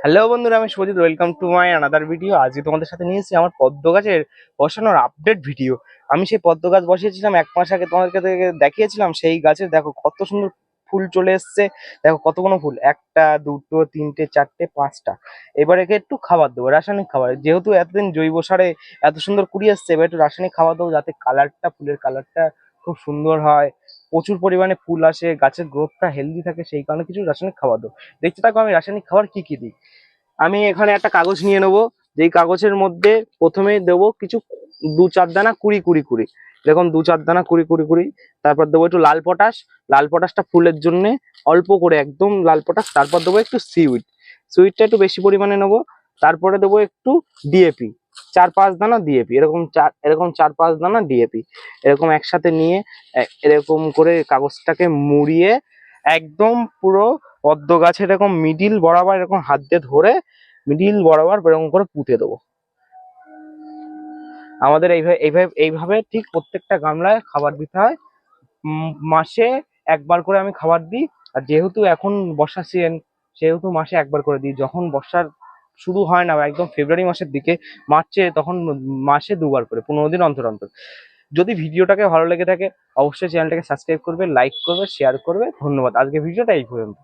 Hello বন্ধুরা, আমি Shubhajit. Welcome to my another video. আজকে তোমাদের সাথে নিয়ে এসেছি আমার পদ্ম গাছের বসানোর আপডেট ভিডিও। আমি সেই পদ্ম গাছ বসিয়েছিলাম 1 মাস আগে, তোমাদেরকে দেখিয়েছিলাম। সেই গাছে দেখো কত সুন্দর ফুল চলে এসছে। দেখো কতগুলো ফুল, একটা দুটো তিনটে চারটে পাঁচটা। এবার একে একটু খাবার দেবো, রাসায়নিক খাবার। যেহেতু এতদিন জৈব সারে এত সুন্দর কুড়ি এসছে, এবার একটু রাসায়নিক খাবার দেবো যাতে কালারটা, ফুলের কালারটা খুব সুন্দর হয়, প্রচুর পরিমাণে ফুল আসে, গাছের গ্রোথটা হেলদি থাকে। সেই কারণে কিছু রাসায়নিক খাবার দেবো। দেখতে থাকো আমি রাসায়নিক খাবার কি কি দিই। আমি এখানে একটা কাগজ নিয়ে নেবো, যেই কাগজের মধ্যে প্রথমে দেবো কিছু 2-4 দানা কুড়ি কুড়ি কুড়ি, এরকম 2-4 দানা কুড়ি কুড়ি কুড়ি। তারপর দেবো একটু লাল পটাশ। লাল পটাশটা ফুলের জন্য অল্প করে, একদম লাল পটাশ। তারপর দেবো একটু সিউইড, সুইটটা একটু বেশি পরিমাণে নেবো। তারপরে দেবো একটু ডিএপি, 4-5 দানা ডিএপি, এরকম 4-5 দানা ডিএপি, এরকম একসাথে নিয়ে এরকম করে কাগজটাকে মুড়িয়ে একদম পুরো পদ্ম গাছের এরকম মিডিল বরাবর এরকম হাত দিয়ে ধরে মিডিল বরাবর এরকম করে পুঁতে দেবো। আমাদের এইভাবে ঠিক প্রত্যেকটা গামলায় খাবার দিতে হয়। মাসে একবার করে আমি খাবার দিই। আর যেহেতু এখন বর্ষার সিজন, সেহেতু মাসে একবার করে দিই। যখন বর্ষার শুরু হয় না, একদম ফেব্রুয়ারি মাসের দিকে, মার্চে, তখন মাসে 2বার করে, 15 দিন অন্তর অন্তর। যদি ভিডিওটাকে ভালো লেগে থাকে, অবশ্যই চ্যানেলটাকে সাবস্ক্রাইব করবে, লাইক করবে, শেয়ার করবে। ধন্যবাদ। আজকে ভিডিওটা এই পর্যন্ত।